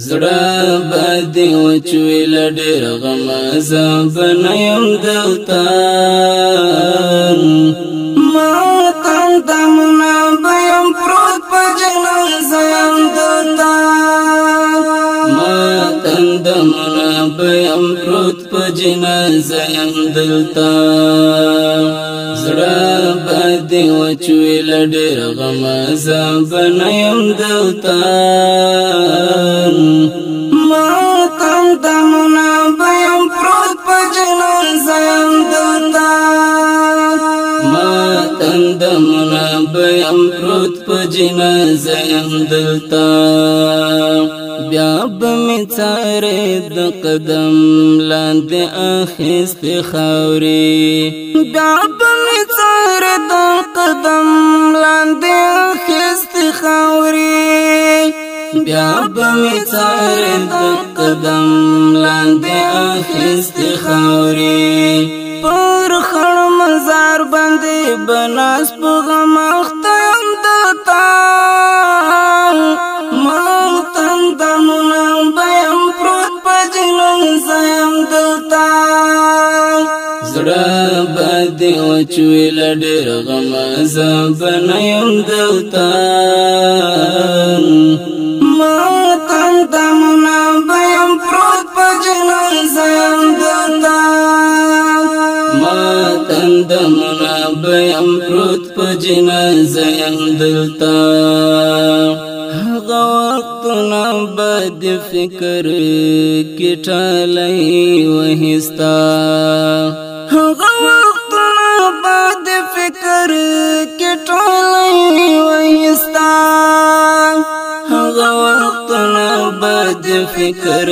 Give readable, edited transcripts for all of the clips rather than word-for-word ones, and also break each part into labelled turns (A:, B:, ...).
A: زړه باندې وچوي لډېر غم عذاب نه یم دلته ما تندمونه به یم پروت په جنازه یم دلته ما تندمونه به یم پروت په جنازه یم دلته زړه باندې وچوي لډېر غم عذاب نه یم دلته ما تندمونه به یم پروت په جنازه یم دلته ما تندمونه به یم پروت په جنازه یم دلته بیا به مې څارې د قدم لاندې اخیستې خاورې بیا به مې څارې د قدم لاندې اخیستې خاورې بیا به مې څارې د قدم لاندې اخیستې خاورې پر خړ مزار باندې به ناست په غم اخته یم دلته ما تندمونه به یم پروت په جنازه یم دلته زړه باندې وچوي لډېر غم عذاب نه یم دلته ما تندمونه به یم پروت په جنازه یم دلته ما تندمونه به یم پروت په جنازه یم دلته هغه وختونه به د فکر کې ټالی وهستا هغه وختونه به د فکر کې ټالی وهستا هغه وختونه به د فکر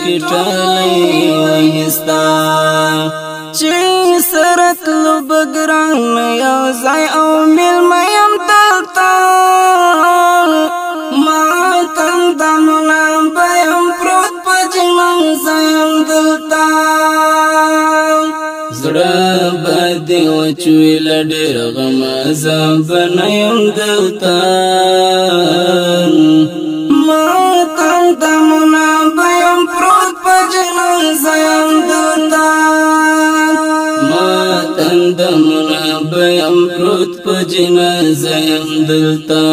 A: کې ټالی وهستا چې سره تلو بګران یو ځای او میلمه یم دلته ما تندمونه به یم پروت په جنازه یم دلته زړه باندې وچوي لډېر غم عذاب نه یم دلته ما تندمونه به یم پروت په جنازه یم دلته ما تندمونه به یم پروت په جنازه یم دلته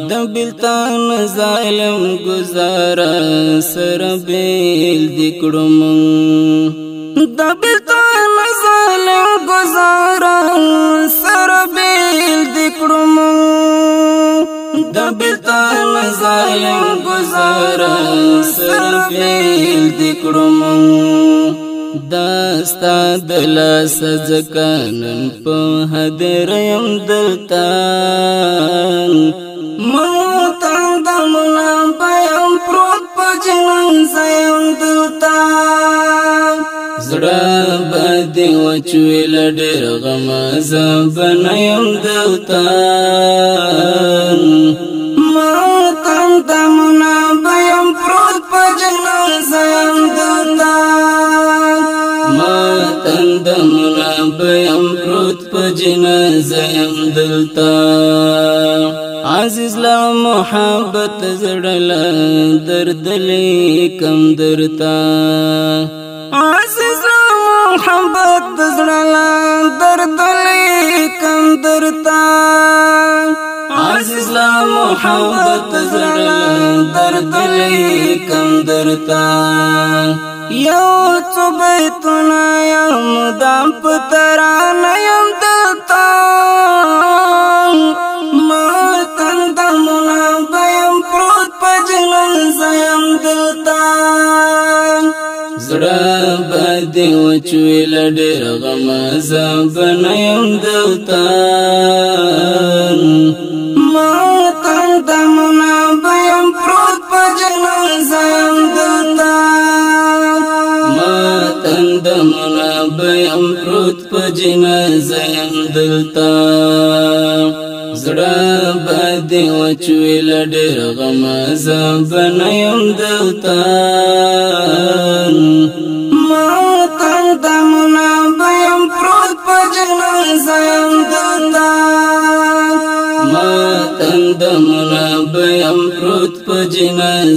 A: د بلتان ظالم گزارا سره بیل دی کړو د بلتان ظالم گزارا سره بیل دی کړو د بلتان ظالم گزارا سره بیل دی کړو داستا دلا سزکانن په هدر یم دلته ما تندمونه به یم پروت په جنازه یم دلته زړه باندې وچوي لډېر غم عذاب نه یم دلته ما تندمونه به یم پروت په جنازه یم دلته ما تندمونه به یم پروت په جنازه یم دلته عزیز لا محبت زړه درد لیکم درتا عزیز لا محبت زړه درد لیکم درتا عزیز لا محبت زړه درد لیکم درتا یو څو بیتونه یم دام په ترانه یم دلته ما تندمونه به یم پروت په جنازه یم دلته زړه باندې وچوي لډېر غم عذاب نه یم دلته ما تندمونه به یم پروت په جنازه یم دلته ما تندمونه به یم پروت په جنازه یم دلته زړه باندې وچوي لډېر غم عذاب نه یم دلته ما تندمونه به یم پروت په جنازه یم دلته ما تندمونه به یم پروت په جنازه غم